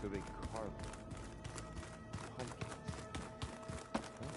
Could be carved. Pumpkins. Huh?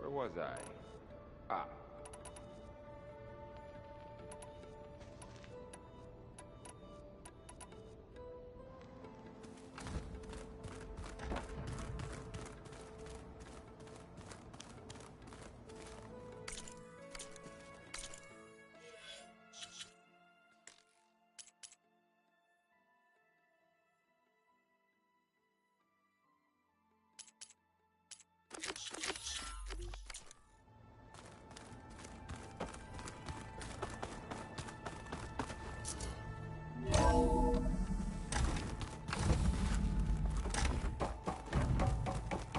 Where was I? Ah.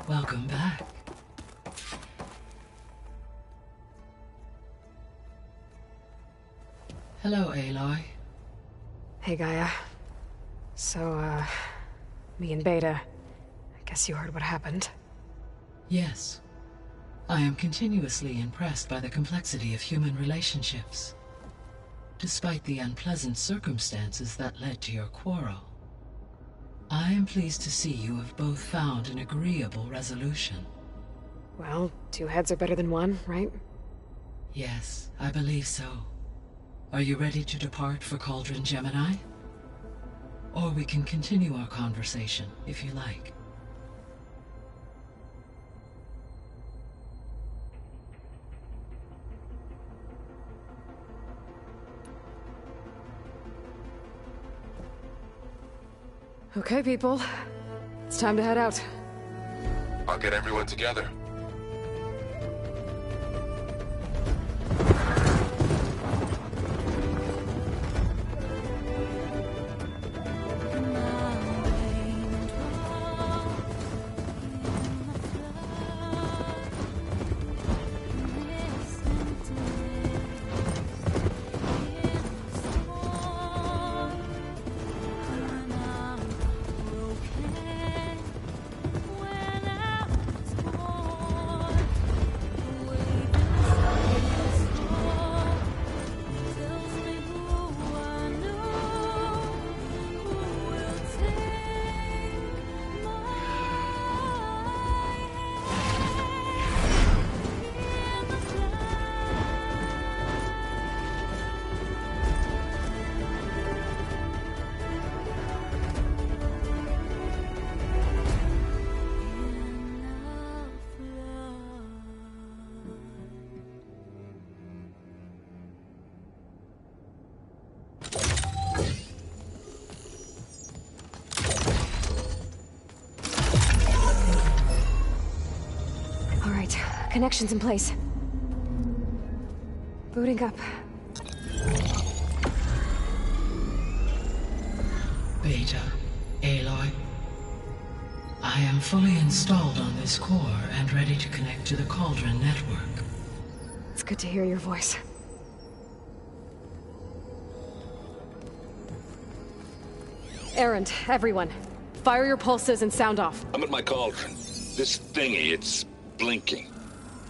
Welcome back. Hello, Aloy. Hey, Gaia. So, me and Beta, I guess you heard what happened. Yes. I am continuously impressed by the complexity of human relationships. Despite the unpleasant circumstances that led to your quarrel, I am pleased to see you have both found an agreeable resolution. Well, two heads are better than one, right? Yes, I believe so. Are you ready to depart for Cauldron Gemini? Or we can continue our conversation, if you like. Okay, people. It's time to head out. I'll get everyone together. Connections in place. Booting up. Beta, Aloy. I am fully installed on this core and ready to connect to the Cauldron network. It's good to hear your voice. Errand, everyone. Fire your pulses and sound off. I'm at my cauldron. This thingy, it's blinking.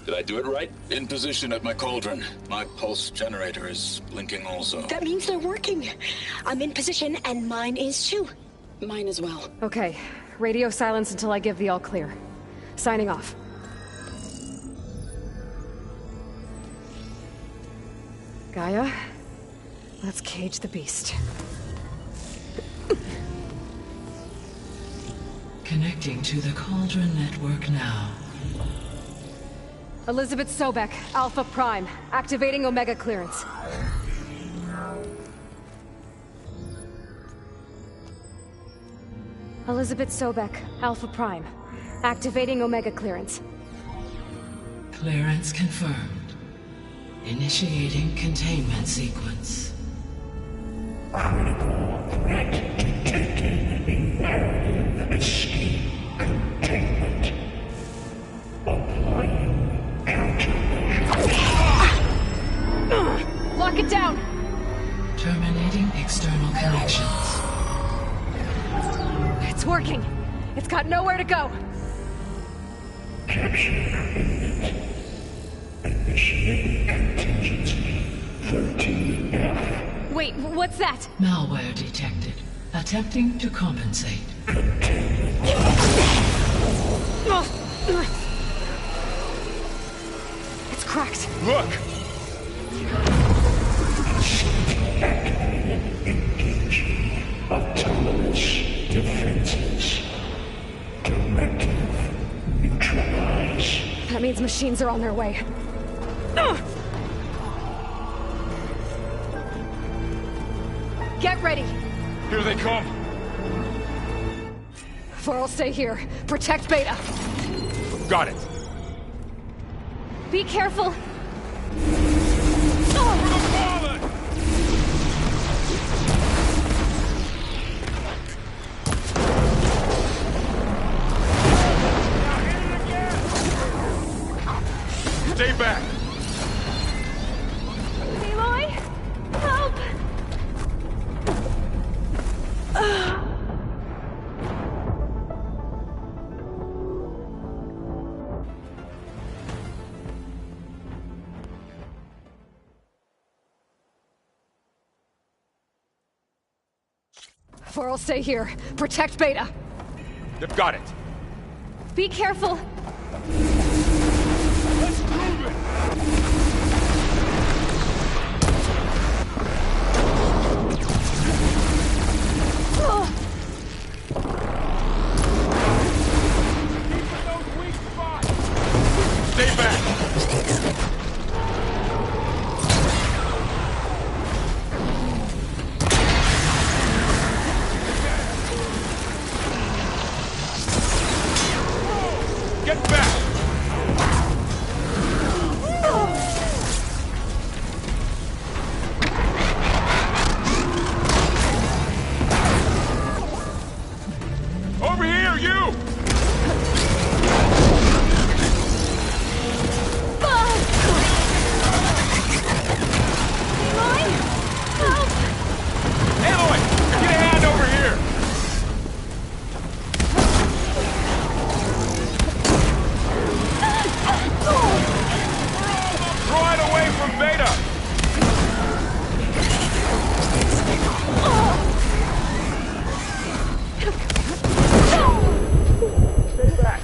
Did I do it right? In position at my cauldron. My pulse generator is blinking also. That means they're working. I'm in position, and mine is too. Mine as well. Okay. Radio silence until I give the all clear. Signing off. Gaia, let's cage the beast. Connecting to the Cauldron network now. Elizabeth Sobek, Alpha Prime, activating Omega clearance. Elizabeth Sobek, Alpha Prime, activating Omega clearance. Clearance confirmed. Initiating containment sequence. Critical threat detected. Imperative escape containment. Applying Lock it down! Terminating external connections. It's working. It's got nowhere to go. Capture imminent. Initiating contingency 13F. Wait, what's that? Malware detected. Attempting to compensate. cracked. Look! Engaging autonomous defenses. Directive neutralize. That means machines are on their way. Ugh! Get ready! Here they come! Vorl, stay here. Protect Beta. Got it! Be careful! Stay back! Aloy! Help! Vorl, stay here. Protect Beta. They've got it! Be careful! Let's prove it! Stay back! Get back! Over here, you! Aloy! Get a hand over here! Throw it away from Beta! Stay back!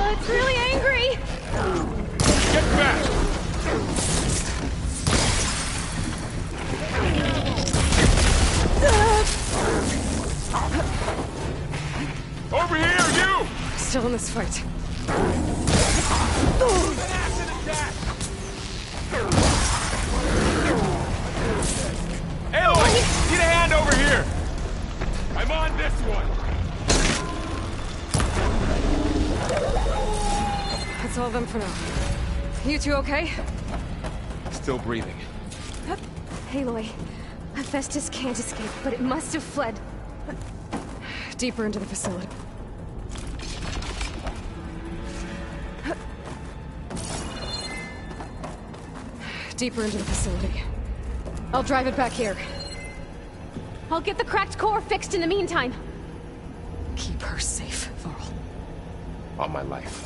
It's really angry! Get back! Over here, you! Still in this fight. Aloy! Get a hand over here! I'm on this one! That's all of them for now. You two okay? Still breathing. Aloy, Hephaestus can't escape, but it must have fled. Deeper into the facility. Deeper into the facility. I'll drive it back here. I'll get the cracked core fixed in the meantime. Keep her safe, Vorl. On my life.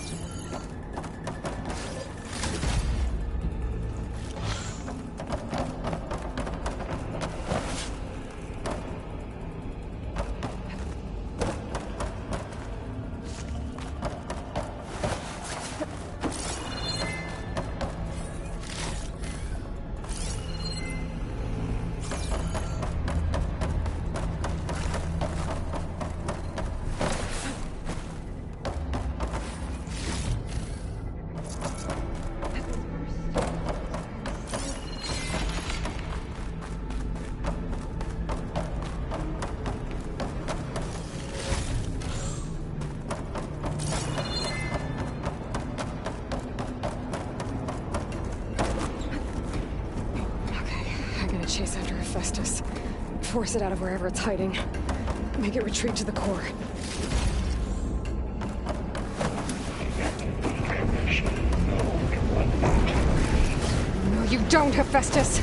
Chase after Hephaestus. Force it out of wherever it's hiding. Make it retreat to the core. No, you don't, Hephaestus!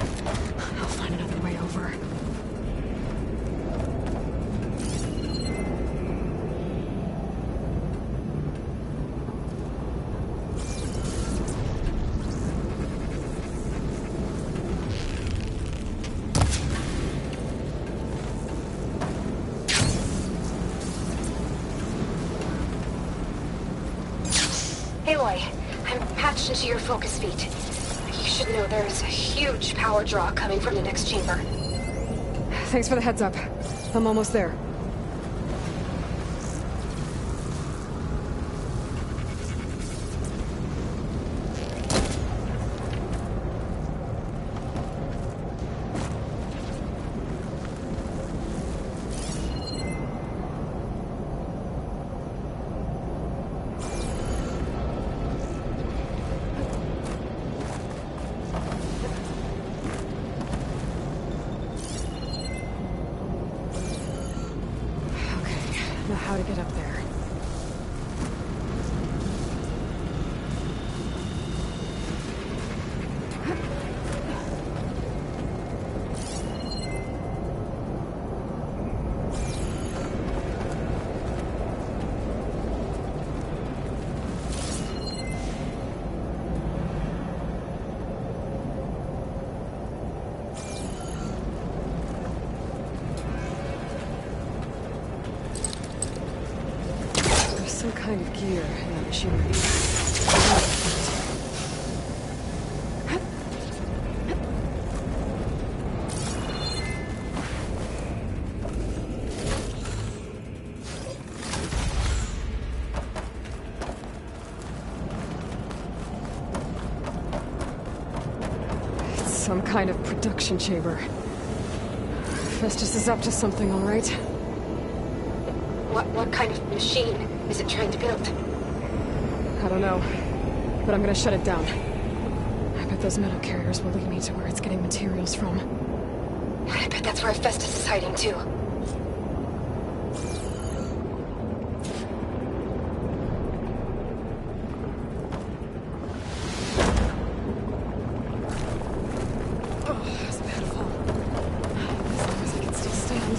I'll find another way over. Aloy, I'm patched into your focus feed. You should know there's a huge power draw coming from the next chamber. Thanks for the heads up. I'm almost there. Now how to get up there. Some kind of gear in that machinery. It's some kind of production chamber. Festus is up to something, all right. What kind of machine is it trying to build? I don't know, but I'm gonna shut it down. I bet those metal carriers will lead me to where it's getting materials from. I bet that's where Festus is hiding too. Oh, that's a bad fall. As long as I can still stand.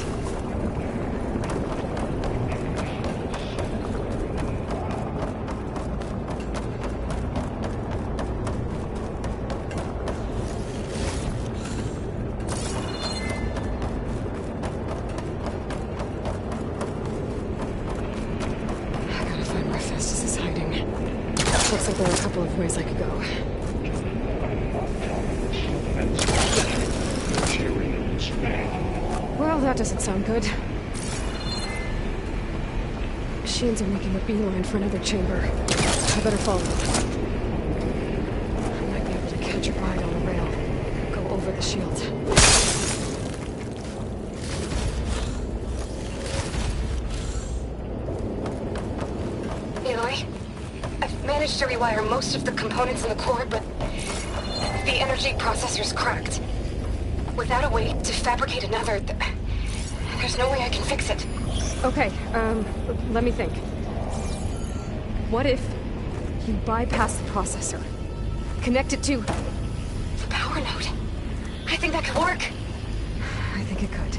Looks like there are a couple of ways I could go. Well, that doesn't sound good. Machines are making a beeline for another chamber. I better follow them. I might be able to catch a ride on the rail. Go over the shield. Aloy, I've managed to rewire most of the components in the core, but the energy processor's cracked. Without a way to fabricate another, there's no way I can fix it. Okay, let me think. What if you bypass the processor? Connect it to The power node. I think that could work. I think it could.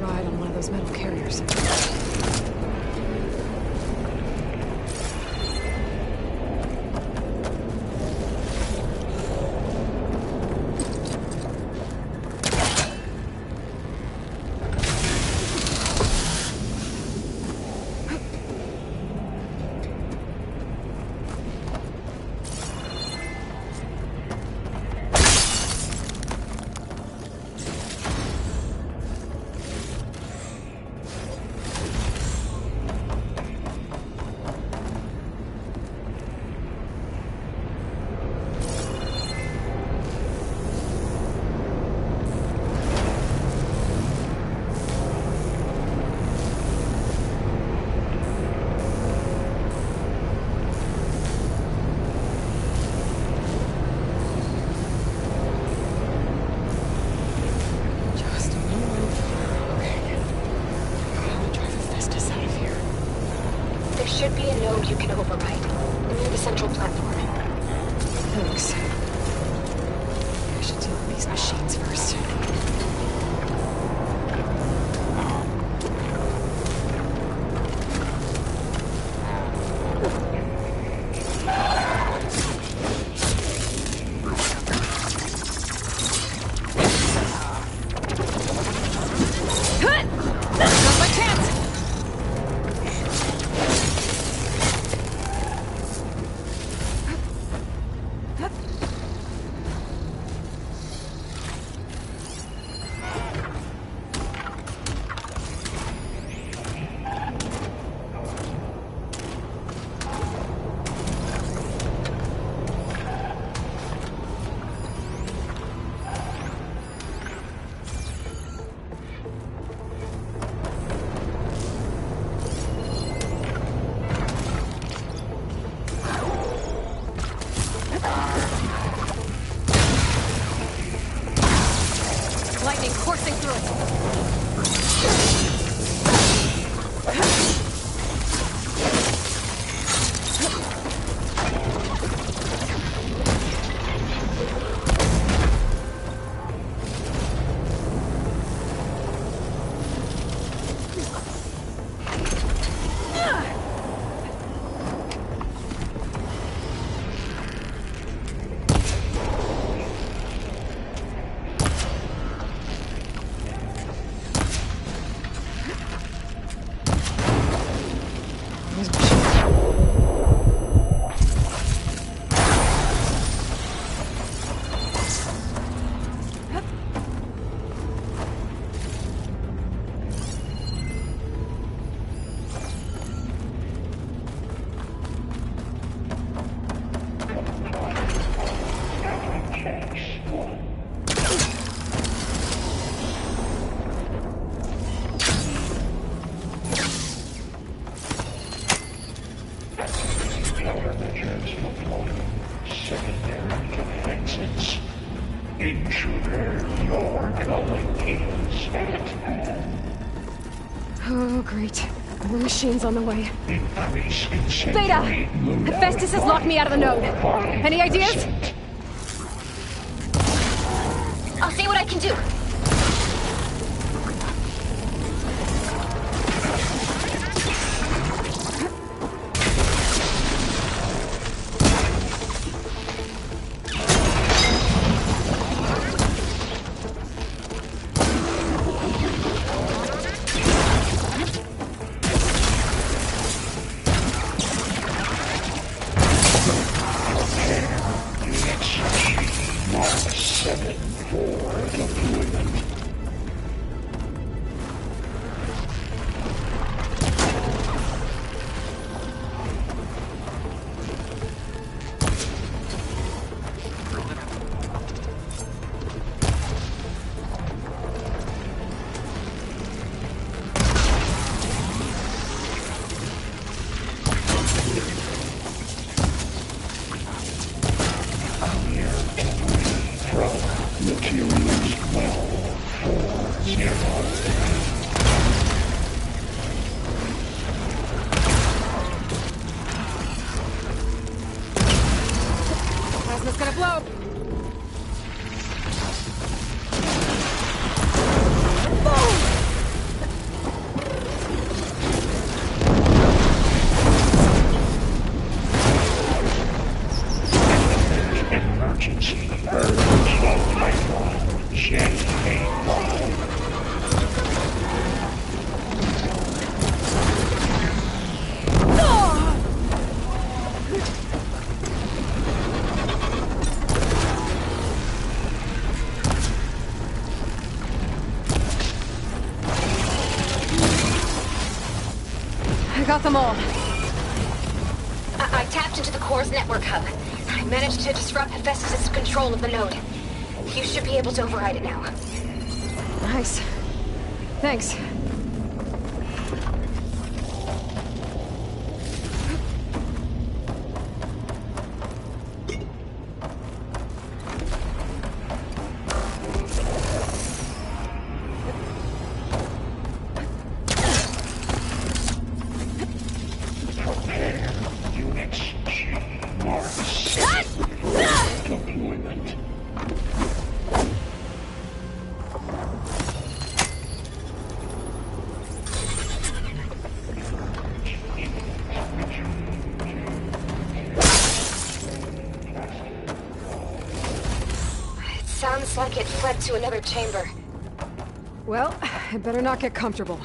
Ride on one of those metal carriers. There should be a node you can override near the central platform. Thanks. I should deal with these machines first. Now's my chance! Lightning coursing through it. Secondary defenses. Intruder, your going is at hand. Oh, great. More machines on the way. Increase Beta! incendiary loadout Hephaestus has locked me out of the node. Any ideas? 5%. I'll see what I can do. Mark 7 for deployment. Materials well for 0. Plasma's gonna blow. Emergency burn slow pipeline. J-A-Y. I got them all. I tapped into the core's network hub. I managed to disrupt Hephaestus' control of the node. You should be able to override it now. Nice. Thanks. Prepare units G. Mark 7 for led to another chamber. Well, I better not get comfortable.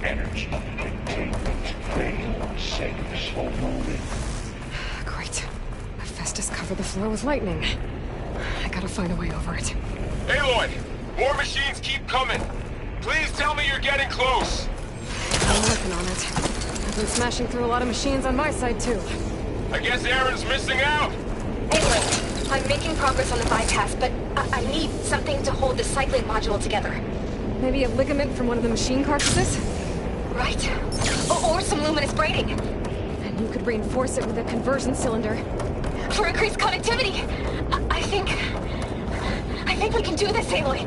Energy containment failed. Safe for moving. Great. Hephaestus covered the floor with lightning. I gotta find a way over it. Aloy! More machines keep coming! Please tell me you're getting close! I'm working on it. I've been smashing through a lot of machines on my side, too. I guess Aaron's missing out! Aloy, I'm making progress on the bypass, but I need something to hold the cycling module together. Maybe a ligament from one of the machine carcasses? Right. Or some luminous braiding. And you could reinforce it with a conversion cylinder. For increased connectivity. I think we can do this, Aloy.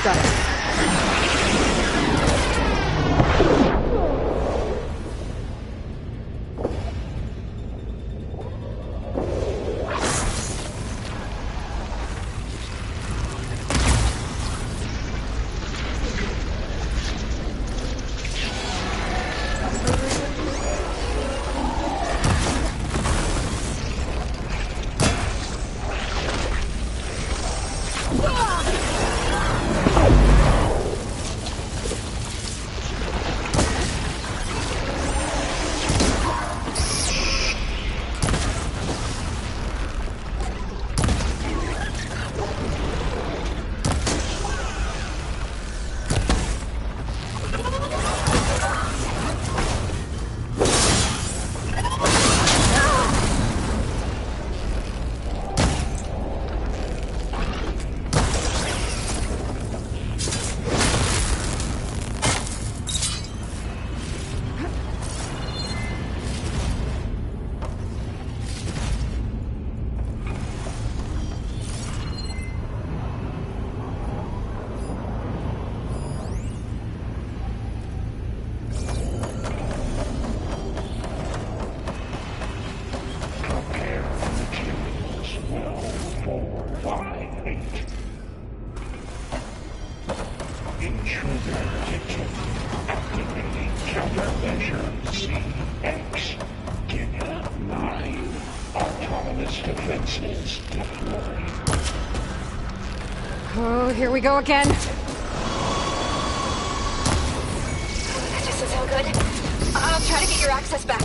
Got it. Oh, here we go again. That doesn't sound good. I'll try to get your access back.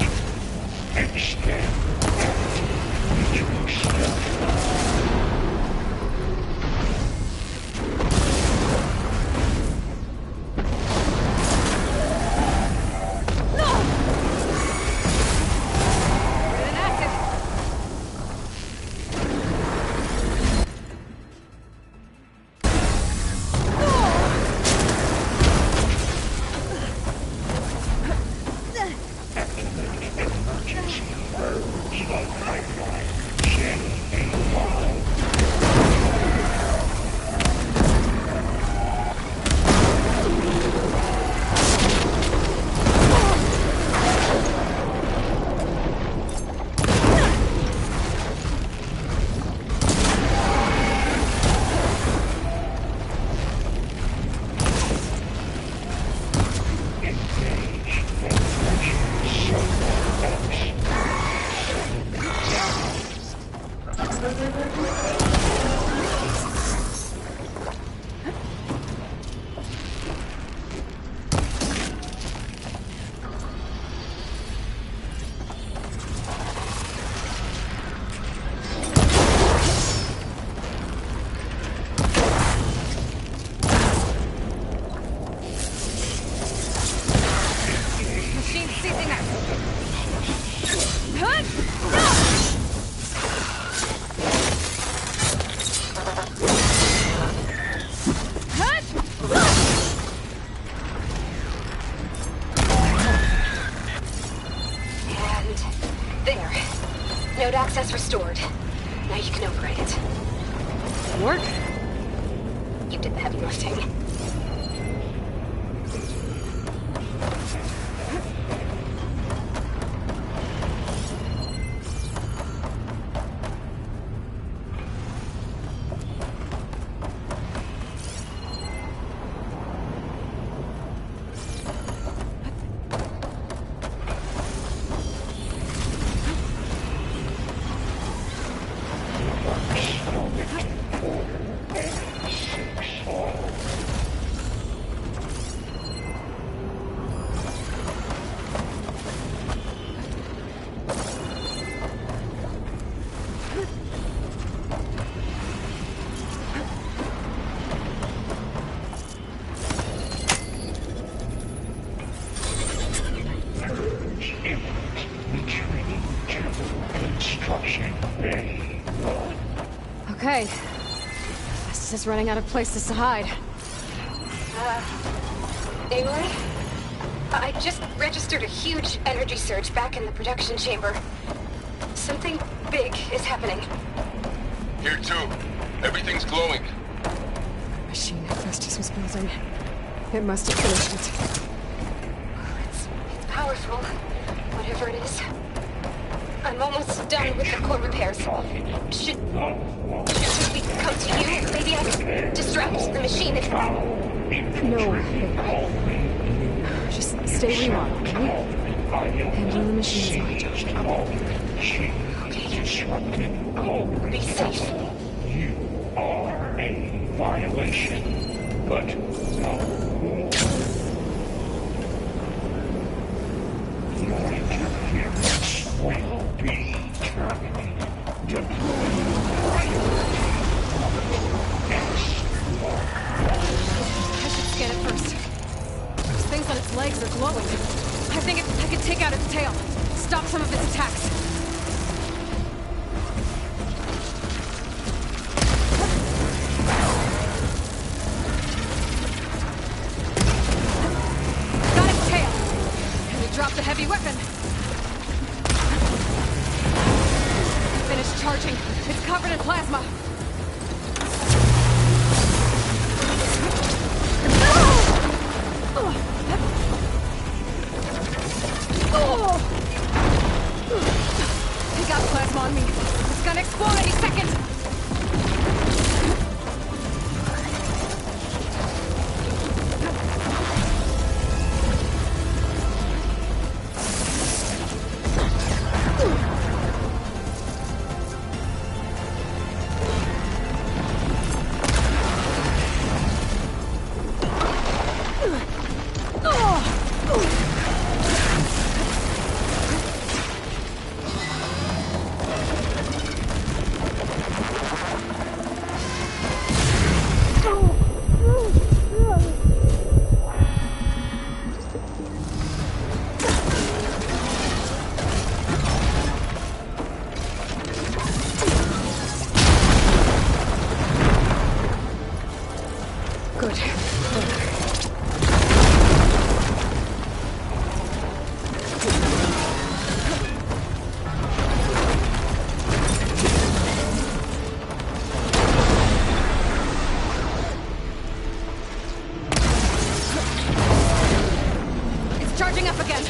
And there. Node access restored. Now you can override it. Work? You did the heavy lifting. Okay. This is running out of places to hide. Aloy? I just registered a huge energy surge back in the production chamber. Something big is happening. Here too. Everything's glowing. Machine Hephaestus was building. It must have finished it. It's powerful, whatever it is. I'm almost done with the core repairs. Should we come to you? Maybe I can distract the machine if... No. Just stay remodeled, okay? Handling the machine is my job. Be safe. You are a violation, but no. Your interference will be terminated. Deploying priority. I should scan it first. Those things on its legs are glowing. I think I can take out its tail. Stop some of its attacks. Got its tail. Can we drop the heavy weapon? Finished charging. It's covered in plasma. He got plasma on me. It's gonna explode any second. Good. It's charging up again.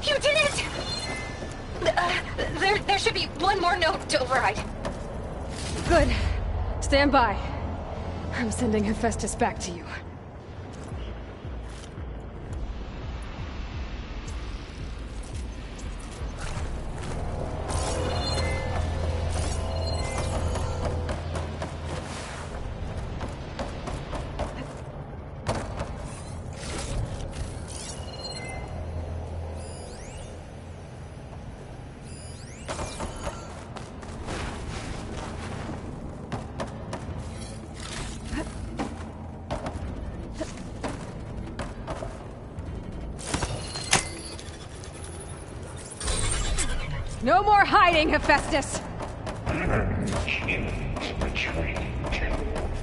You did it! There should be one more node to override. Good. Stand by. I'm sending Hephaestus back to you. No more hiding, Hephaestus! Machines retreating to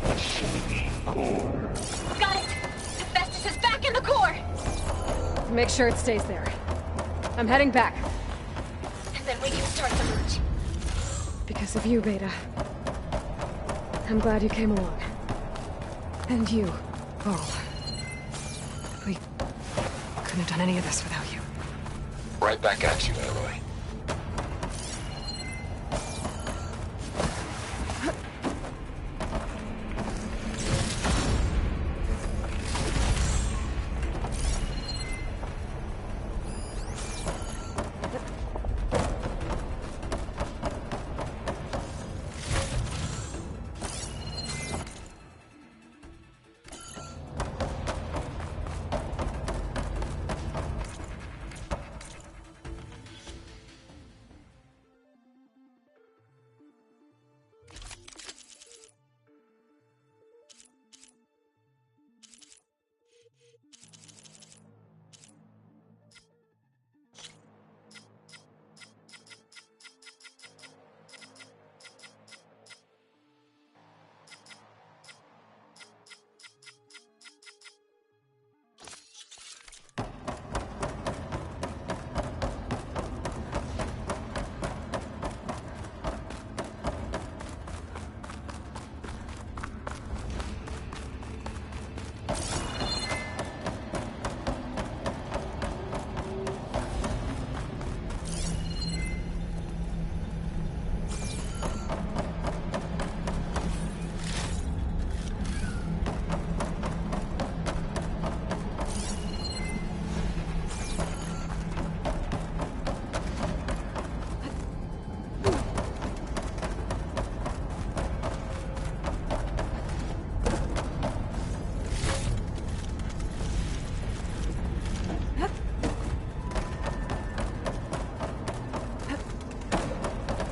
facility core. Got it! Hephaestus is back in the core! Make sure it stays there. I'm heading back. And then we can start the merge. Because of you, Beta. I'm glad you came along. And you, Varl. We couldn't have done any of this without you. Right back at you, Aloy.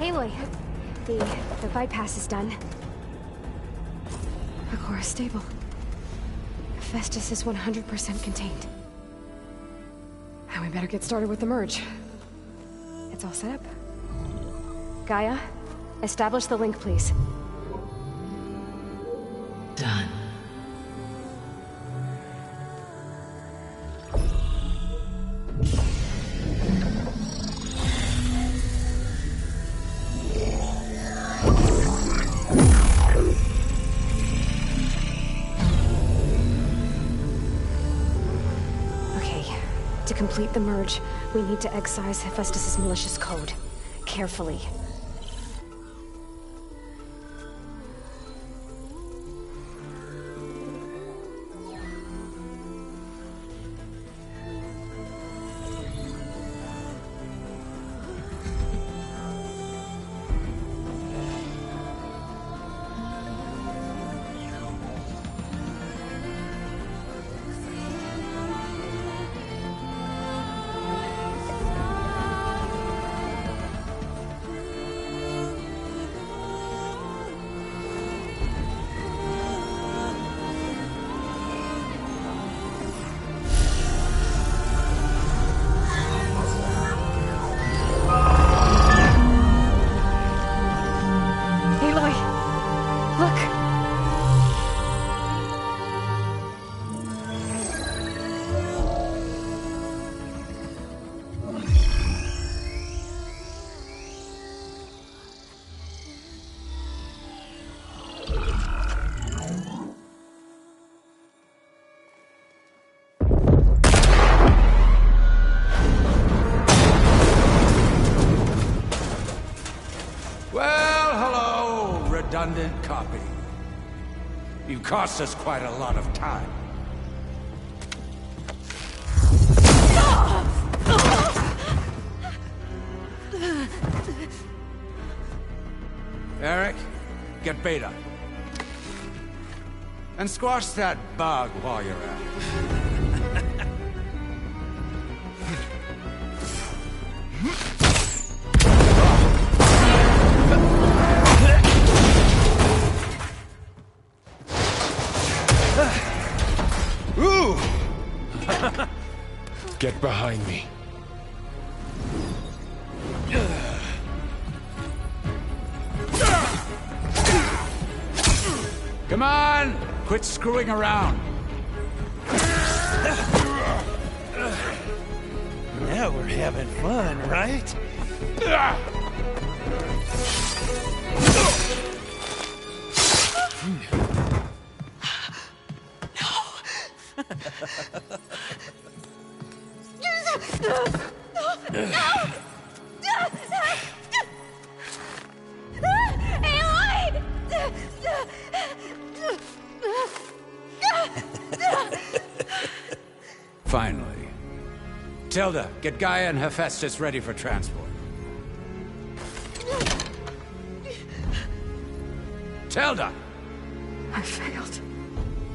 Aloy, the bypass is done. The core is stable. Hephaestus is 100% contained. And we better get started with the merge. It's all set up. Gaia, establish the link, please. Done. To complete the merge, we need to excise Hephaestus' malicious code. Carefully. Excellent copy. You cost us quite a lot of time. Eric, get Beta. And squash that bug while you're at it. Ooh! Get behind me. Come on! Quit screwing around. Now we're having fun, right? Finally. Tilda, get Gaia and Hephaestus ready for transport. Tilda! I failed.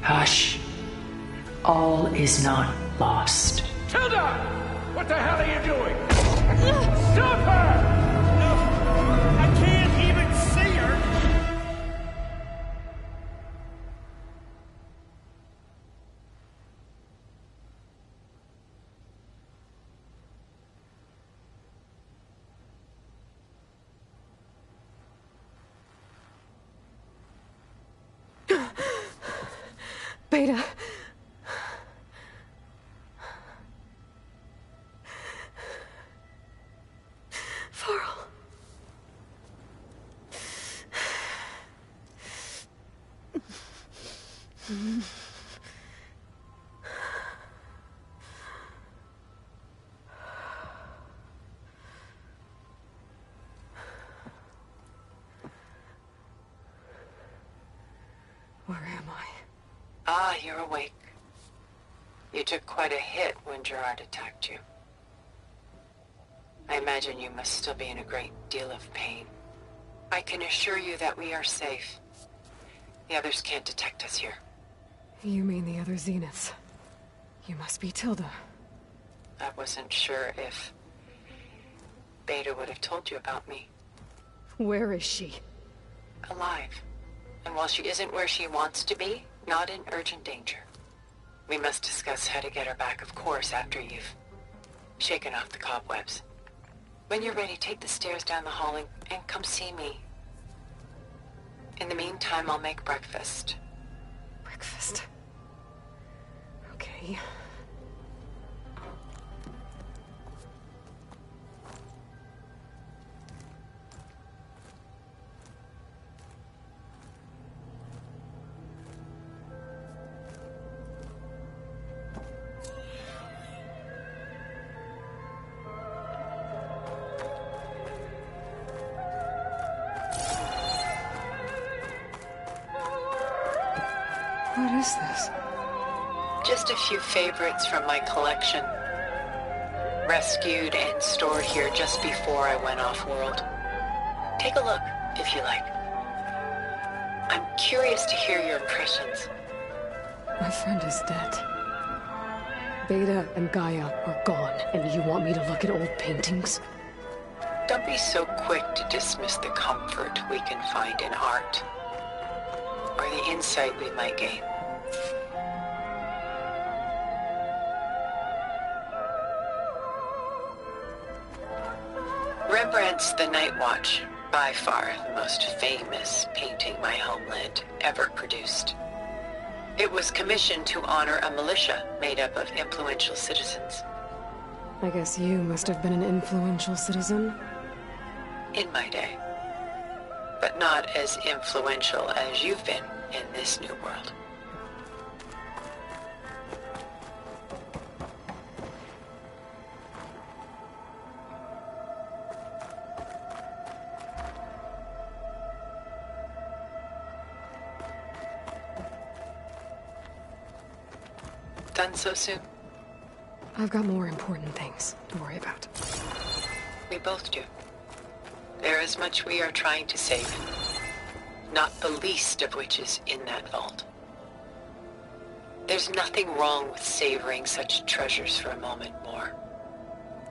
Hush. All is not lost. Tilda! What the hell are you doing? Stop her! I can't even see her! Beta. Varl. Where am I? Ah, you're awake. You took quite a hit when Gerard attacked you. I imagine you must still be in a great deal of pain. I can assure you that we are safe. The others can't detect us here. You mean the other Zeniths? You must be Tilda. I wasn't sure if Beta would have told you about me. Where is she? Alive. And while she isn't where she wants to be, not in urgent danger. We must discuss how to get her back, of course, after you've shaken off the cobwebs. When you're ready, take the stairs down the hall and come see me. In the meantime, I'll make breakfast. Breakfast. Okay. What is this? Just a few favorites from my collection. Rescued and stored here just before I went off-world. Take a look, if you like. I'm curious to hear your impressions. My friend is dead. Beta and Gaia are gone, and you want me to look at old paintings? Don't be so quick to dismiss the comfort we can find in art, or the insight we might gain. Rembrandt's The Night Watch, by far the most famous painting my homeland ever produced. It was commissioned to honor a militia made up of influential citizens. I guess you must have been an influential citizen? In my day. But not as influential as you've been in this new world. Done so soon? I've got more important things to worry about. We both do. There is much we are trying to save. Not the least of which is in that vault. There's nothing wrong with savoring such treasures for a moment more.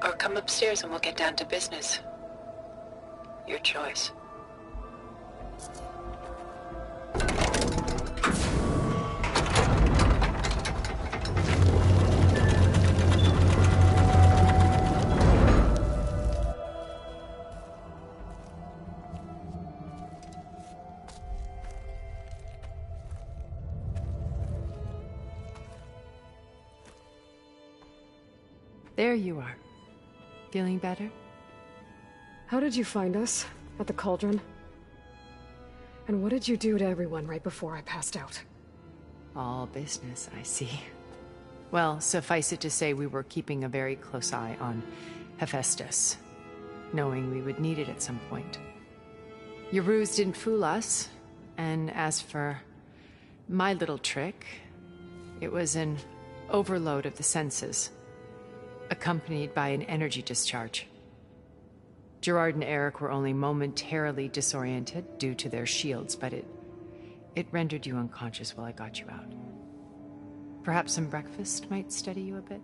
Or come upstairs and we'll get down to business. Your choice. There you are. Feeling better? How did you find us? At the cauldron? And what did you do to everyone right before I passed out? All business, I see. Well, suffice it to say we were keeping a very close eye on Hephaestus, knowing we would need it at some point. Your ruse didn't fool us, and as for my little trick, it was an overload of the senses, accompanied by an energy discharge. Gerard and Eric were only momentarily disoriented due to their shields, but it rendered you unconscious while I got you out. Perhaps some breakfast might steady you a bit?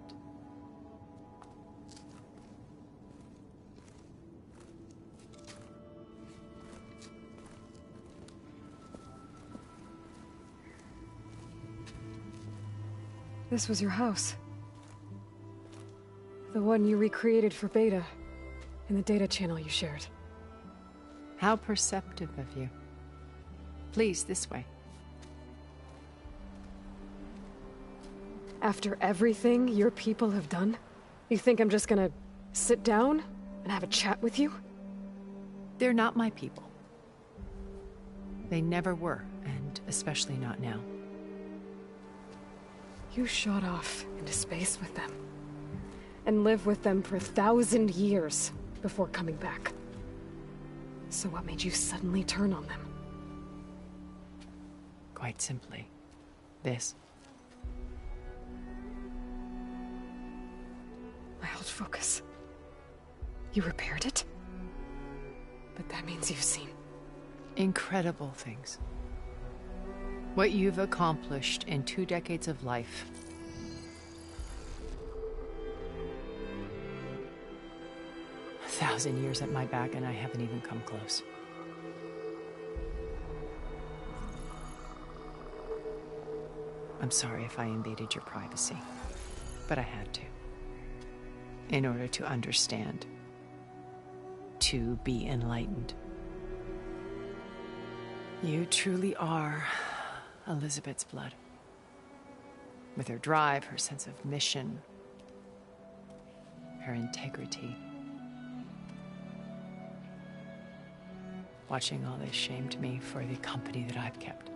This was your house. The one you recreated for Beta, in the data channel you shared. How perceptive of you. Please, this way. After everything your people have done, you think I'm just gonna sit down and have a chat with you? They're not my people. They never were, and especially not now. You shot off into space with them, and lived with them for 1,000 years before coming back. So what made you suddenly turn on them? Quite simply, this. My old focus. You repaired it? But that means you've seen incredible things. What you've accomplished in 2 decades of life. A 1,000 years at my back and I haven't even come close. I'm sorry if I invaded your privacy, but I had to. In order to understand. To be enlightened. You truly are Elizabeth's blood. With her drive, her sense of mission, her integrity. Watching all this shamed me for the company that I've kept.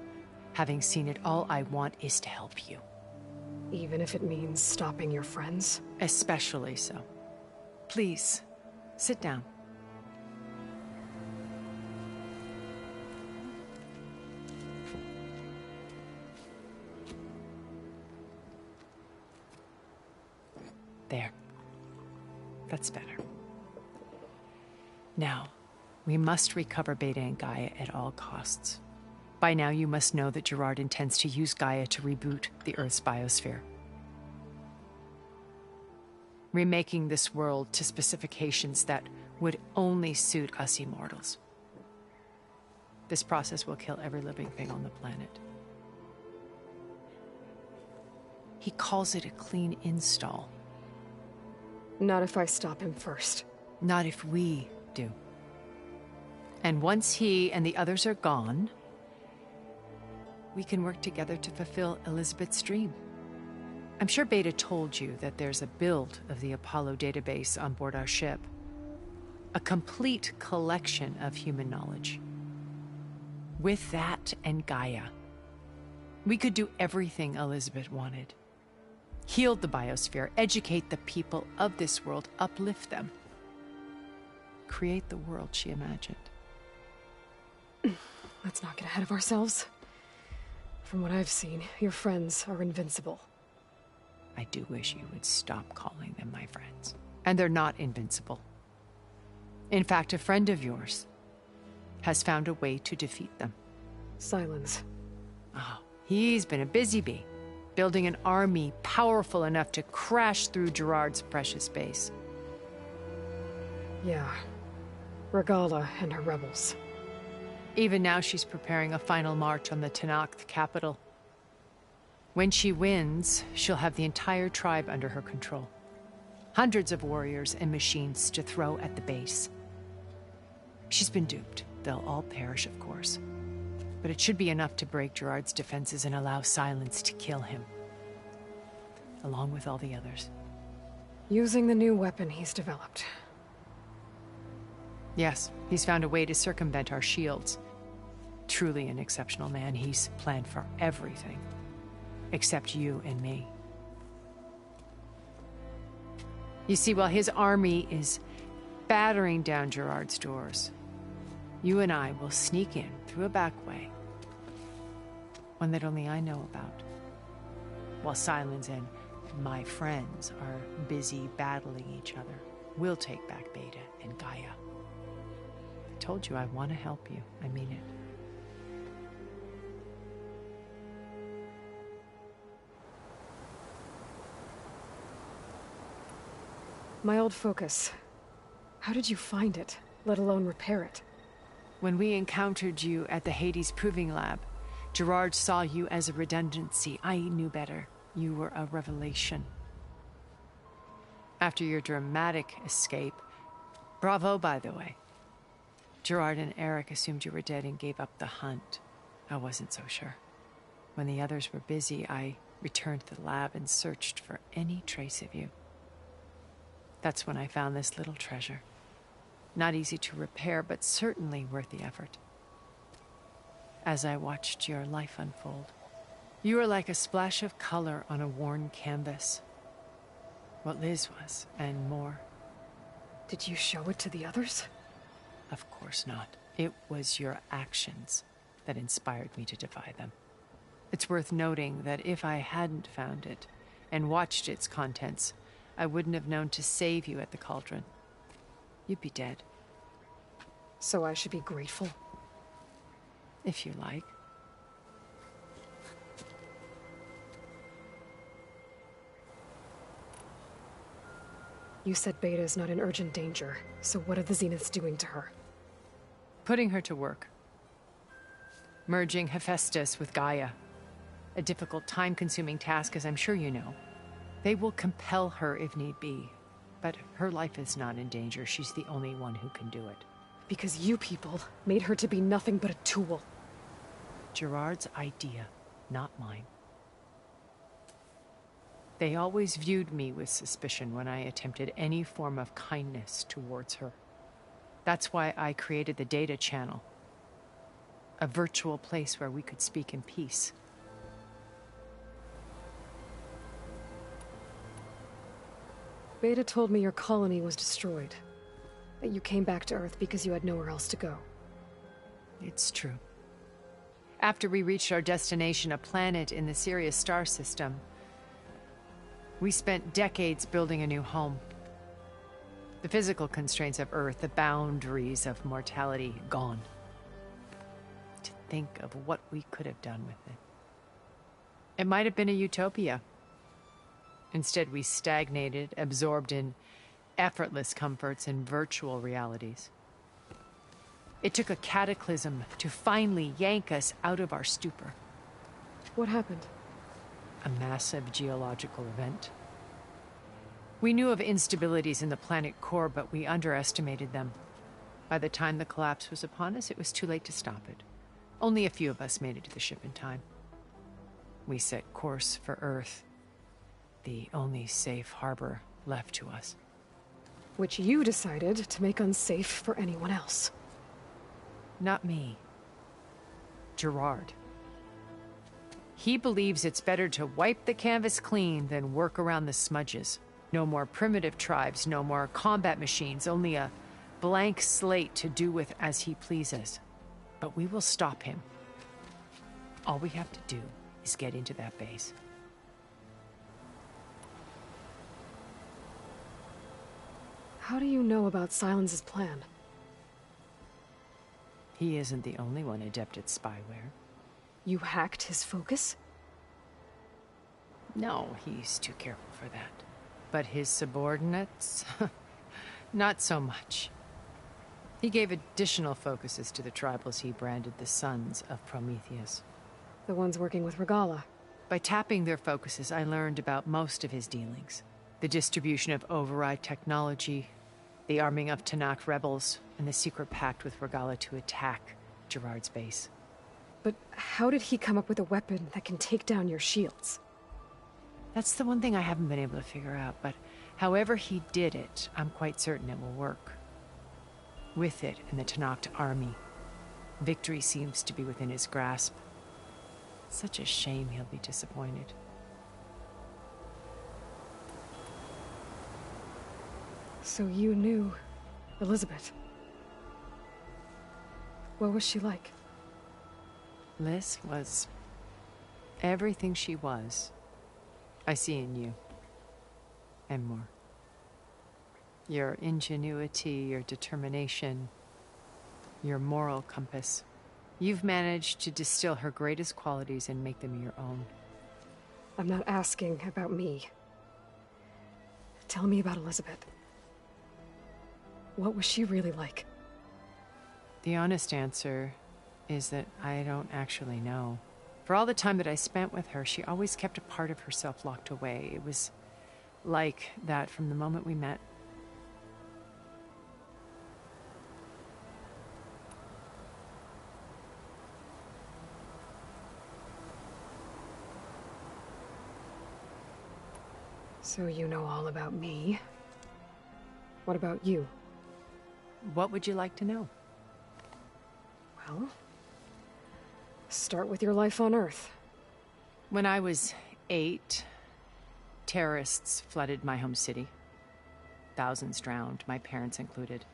Having seen it, all I want is to help you. Even if it means stopping your friends? Especially so. Please, sit down. There. That's better. Now, we must recover Beta and Gaia at all costs. By now, you must know that Gerard intends to use Gaia to reboot the Earth's biosphere. Remaking this world to specifications that would only suit us immortals. This process will kill every living thing on the planet. He calls it a clean install. Not if I stop him first. Not if we do. And once he and the others are gone, we can work together to fulfill Elizabeth's dream. I'm sure Beta told you that there's a build of the Apollo database on board our ship. A complete collection of human knowledge. With that and Gaia, we could do everything Elizabeth wanted. Heal the biosphere, educate the people of this world, uplift them. Create the world she imagined. Let's not get ahead of ourselves. From what I've seen, your friends are invincible. I do wish you would stop calling them my friends. And they're not invincible. In fact, a friend of yours has found a way to defeat them. Silence. Oh, he's been a busy bee, building an army powerful enough to crash through Gerard's precious base. Yeah. Regala and her rebels. Even now she's preparing a final march on the Tenakth capital. When she wins, she'll have the entire tribe under her control. Hundreds of warriors and machines to throw at the base. She's been duped. They'll all perish, of course. But it should be enough to break Gerard's defenses and allow Silence to kill him. Along with all the others. Using the new weapon he's developed. Yes, he's found a way to circumvent our shields. Truly an exceptional man. He's planned for everything. Except you and me. You see, while his army is battering down Gerard's doors, you and I will sneak in through a back way. One that only I know about. While Silence and my friends are busy battling each other, we'll take back Beta and Gaia. I told you I want to help you. I mean it. My old focus. How did you find it, let alone repair it? When we encountered you at the Hades Proving Lab, Gerard saw you as a redundancy. I knew better. You were a revelation. After your dramatic escape, bravo, by the way. Gerard and Eric assumed you were dead and gave up the hunt. I wasn't so sure. When the others were busy, I returned to the lab and searched for any trace of you. That's when I found this little treasure. Not easy to repair, but certainly worth the effort. As I watched your life unfold, you were like a splash of color on a worn canvas. What Liz was, and more. Did you show it to the others? Of course not. It was your actions that inspired me to defy them. It's worth noting that if I hadn't found it and watched its contents, I wouldn't have known to save you at the cauldron. You'd be dead. So I should be grateful? If you like. You said Beta is not in urgent danger, so what are the Zeniths doing to her? Putting her to work. Merging Hephaestus with Gaia. A difficult, time-consuming task, as I'm sure you know. They will compel her if need be. But her life is not in danger. She's the only one who can do it. Because you people made her to be nothing but a tool. Gerard's idea, not mine. They always viewed me with suspicion when I attempted any form of kindness towards her. That's why I created the data channel. A virtual place where we could speak in peace. Beta told me your colony was destroyed. That you came back to Earth because you had nowhere else to go. It's true. After we reached our destination, a planet in the Sirius star system, we spent decades building a new home. The physical constraints of Earth, the boundaries of mortality, gone. To think of what we could have done with it. It might have been a utopia. Instead, we stagnated, absorbed in effortless comforts and virtual realities. It took a cataclysm to finally yank us out of our stupor. What happened? A massive geological event. We knew of instabilities in the planet core, but we underestimated them. By the time the collapse was upon us, it was too late to stop it. Only a few of us made it to the ship in time. We set course for Earth, the only safe harbor left to us. Which you decided to make unsafe for anyone else. Not me. Gerard. He believes it's better to wipe the canvas clean than work around the smudges. No more primitive tribes, no more combat machines, only a blank slate to do with as he pleases. But we will stop him. All we have to do is get into that base. How do you know about Silence's plan? He isn't the only one adept at spyware. You hacked his focus? No, he's too careful for that. But his subordinates? Not so much. He gave additional focuses to the tribals he branded the Sons of Prometheus. The ones working with Regala. By tapping their focuses, I learned about most of his dealings. The distribution of override technology, the arming of Tanakh rebels, and the secret pact with Regala to attack Gerard's base. But how did he come up with a weapon that can take down your shields? That's the one thing I haven't been able to figure out, but however he did it, I'm quite certain it will work. With it and the Tanakh army, victory seems to be within his grasp. Such a shame he'll be disappointed. So you knew Elizabeth. What was she like? Liz was everything she was. I see in you. And more. Your ingenuity, your determination, your moral compass. You've managed to distill her greatest qualities and make them your own. I'm not asking about me. Tell me about Elizabeth. What was she really like? The honest answer is that I don't actually know. For all the time that I spent with her, she always kept a part of herself locked away. It was like that from the moment we met. So you know all about me. What about you? What would you like to know? Well, start with your life on Earth. When I was 8, terrorists flooded my home city. Thousands drowned, my parents included.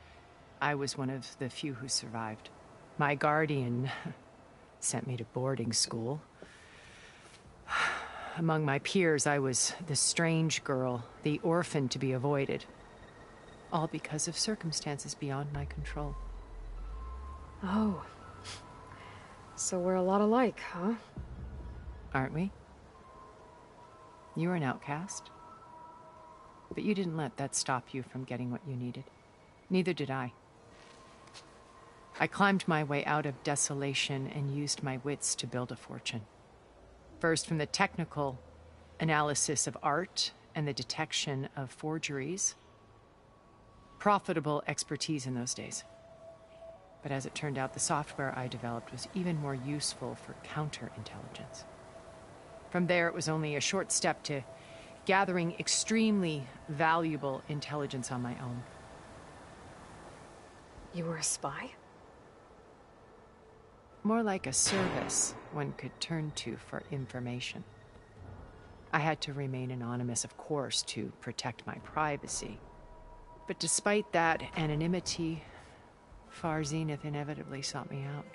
I was one of the few who survived. My guardian sent me to boarding school. Among my peers, I was the strange girl, the orphan to be avoided. All because of circumstances beyond my control. Oh. So we're a lot alike, huh? Aren't we? You were an outcast. But you didn't let that stop you from getting what you needed. Neither did I. I climbed my way out of desolation and used my wits to build a fortune. First, from the technical analysis of art and the detection of forgeries. Profitable expertise in those days. But as it turned out, the software I developed was even more useful for counterintelligence. From there, it was only a short step to gathering extremely valuable intelligence on my own. You were a spy? More like a service one could turn to for information. I had to remain anonymous, of course, to protect my privacy. But despite that anonymity, Far Zenith inevitably sought me out.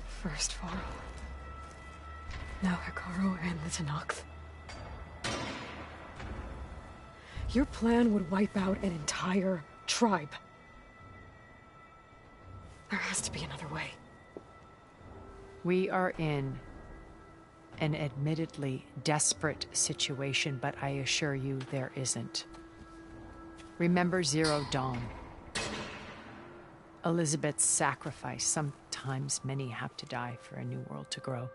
First Varl. Now Hikaru and the Tanakh. Your plan would wipe out an entire tribe. There has to be another way. We are in an admittedly desperate situation, but I assure you there isn't. Remember Zero Dawn. Elizabeth's sacrifice. Sometimes many have to die for a new world to grow.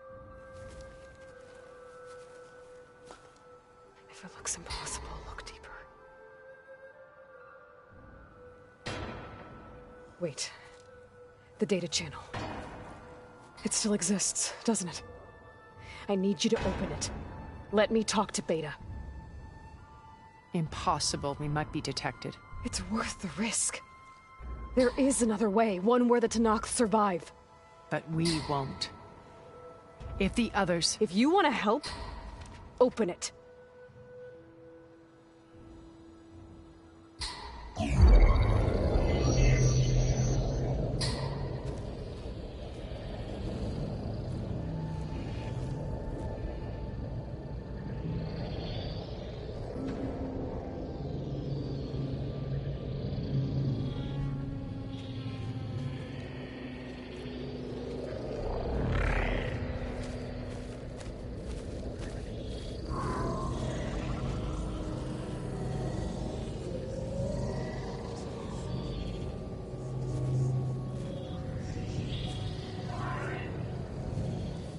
If it looks impossible, look deeper. Wait. The data channel. It still exists, doesn't it? I need you to open it. Let me talk to Beta. Impossible. We might be detected. It's worth the risk. There is another way, one where the Tanakh survive. But we won't. If the others... If you want to help, open it.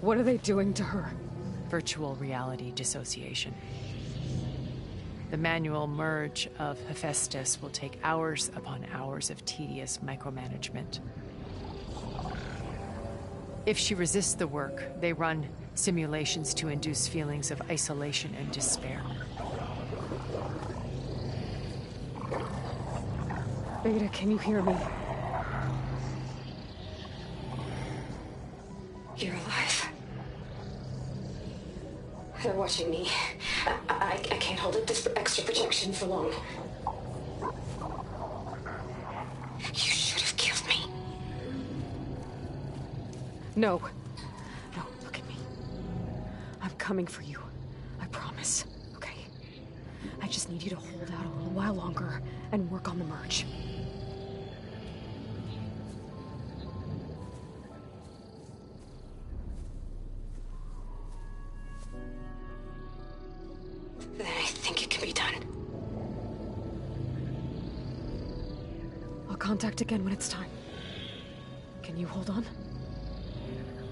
What are they doing to her? Virtual reality dissociation. The manual merge of Hephaestus will take hours upon hours of tedious micromanagement. If she resists the work, they run simulations to induce feelings of isolation and despair. Beta, can you hear me? You're alive. They're watching me. I can't hold up this extra projection for long. You should have killed me. No. No, look at me. I'm coming for you. I promise, okay? I just need you to hold out a little while longer and work on the merge. Then I think it can be done. I'll contact again when it's time. Can you hold on?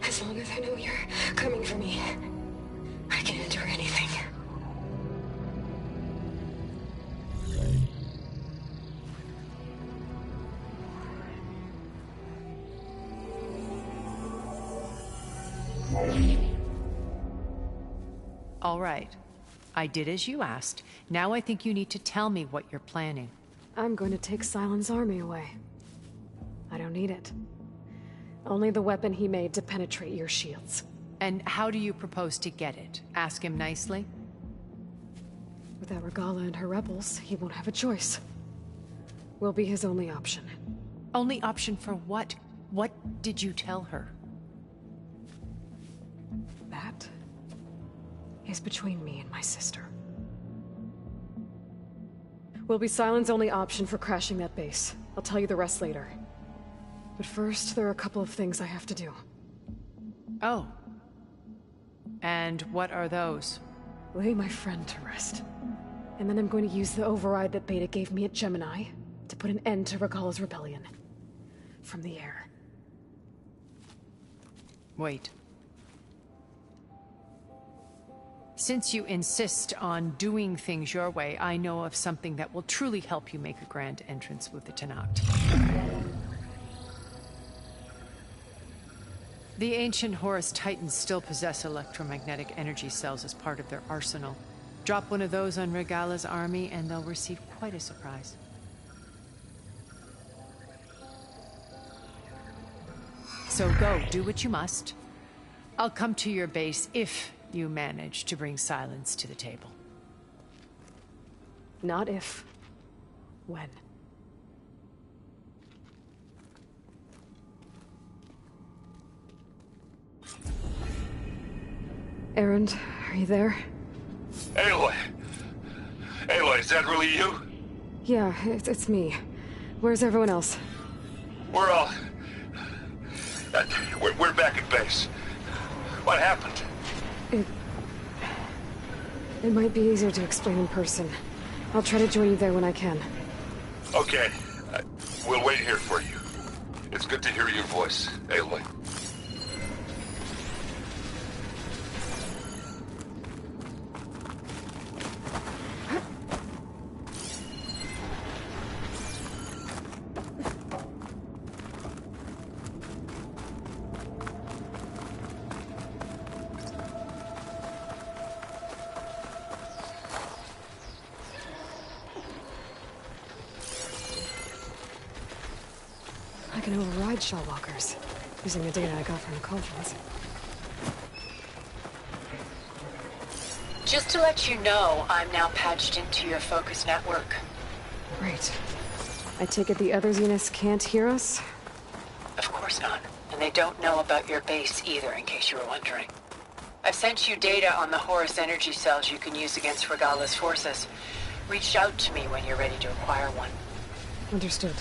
As long as I know you're coming for me, I can endure anything. All right. I did as you asked. Now I think you need to tell me what you're planning. I'm going to take Silent's army away. I don't need it. Only the weapon he made to penetrate your shields. And how do you propose to get it? Ask him nicely? Without Regala and her rebels, he won't have a choice. We'll be his only option. Only option for what? What did you tell her? That is between me and my sister. Will be Silent's only option for crashing that base. I'll tell you the rest later. But first, there are a couple of things I have to do. Oh. And what are those? Lay my friend to rest. And then I'm going to use the override that Beta gave me at Gemini to put an end to Regala's rebellion. From the air. Wait. Since you insist on doing things your way, I know of something that will truly help you make a grand entrance with the Tenakth. The ancient Horus Titans still possess electromagnetic energy cells as part of their arsenal. Drop one of those on Regala's army and they'll receive quite a surprise. So go, do what you must. I'll come to your base if you manage to bring Silence to the table. Not if. When. Erend, are you there? Aloy! Aloy, is that really you? Yeah, it's me. Where's everyone else? We're all... We're back at base. What happened? It might be easier to explain in person. I'll try to join you there when I can. Okay. We'll wait here for you. It's good to hear your voice, Aloy. I can override Shawwalkers, using the data I got from the cauldrons. Just to let you know, I'm now patched into your focus network. Great. I take it the other Zeniths can't hear us? Of course not. And they don't know about your base either, in case you were wondering. I've sent you data on the Horus energy cells you can use against Regala's forces. Reach out to me when you're ready to acquire one. Understood.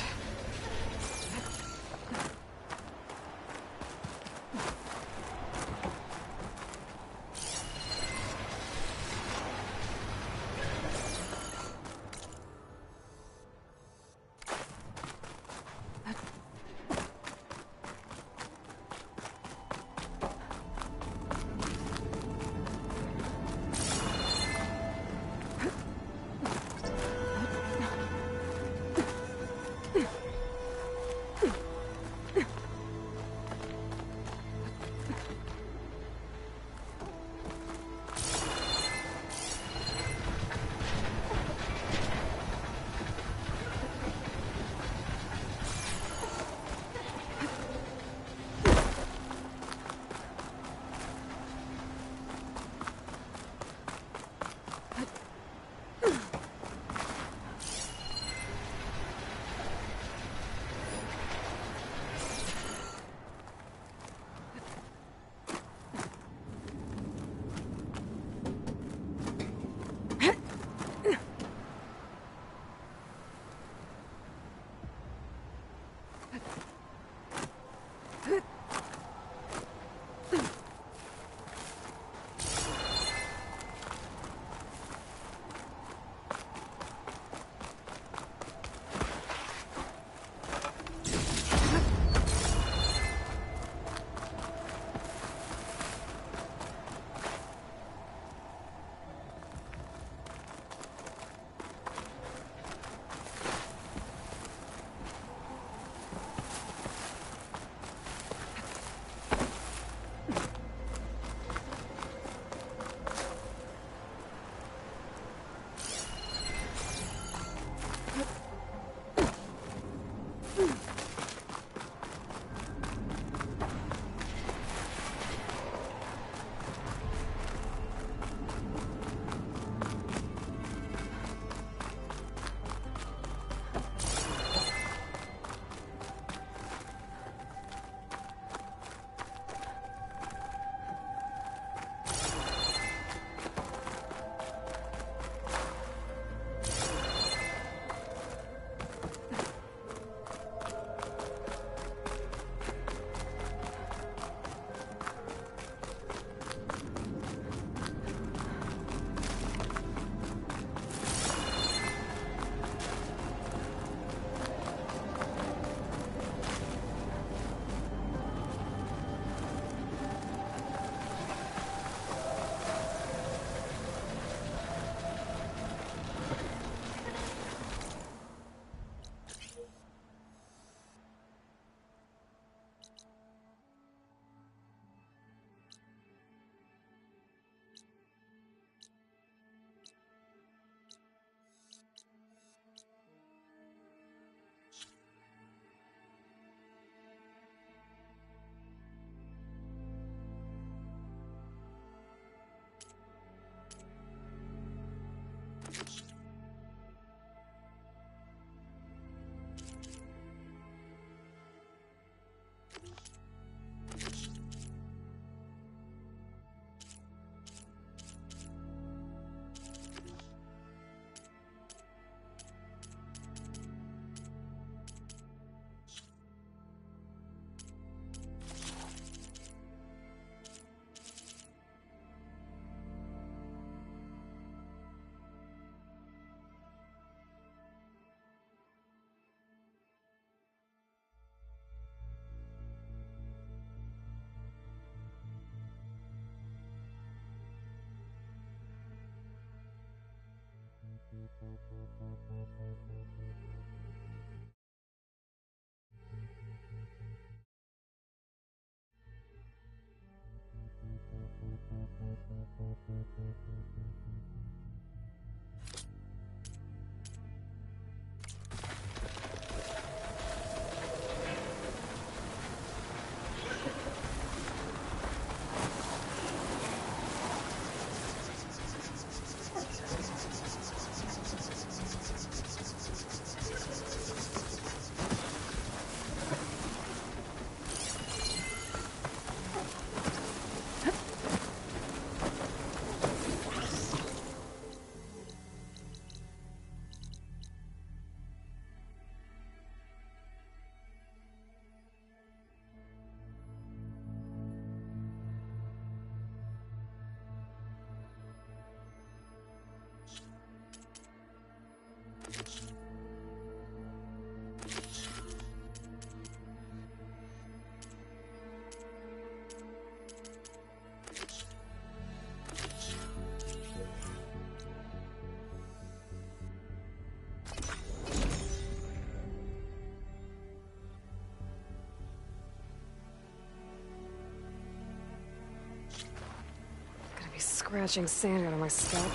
Gonna be scratching sand out of my scalp.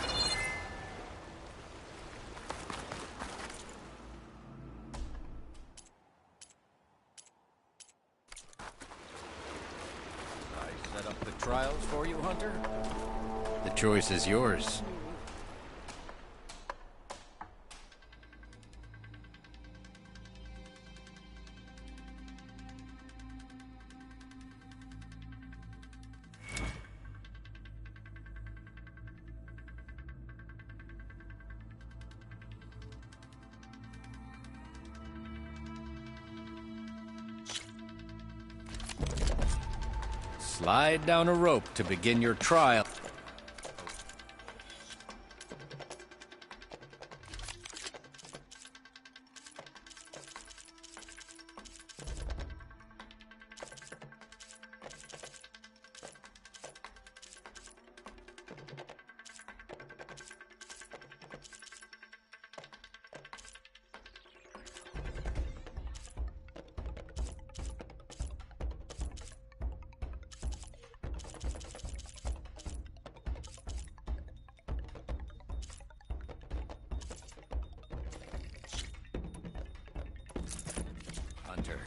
I set up the trials for you, Hunter? The choice is yours. Slide down a rope to begin your trial. Hunter.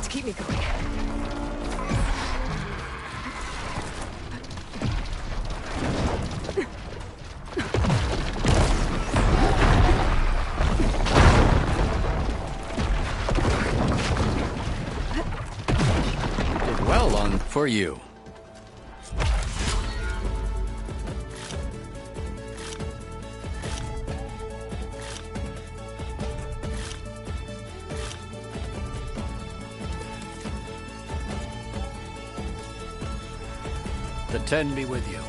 Keep me going. Did well on for you. The 10 be with you.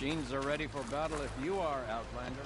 Machines are ready for battle if you are, Outlander.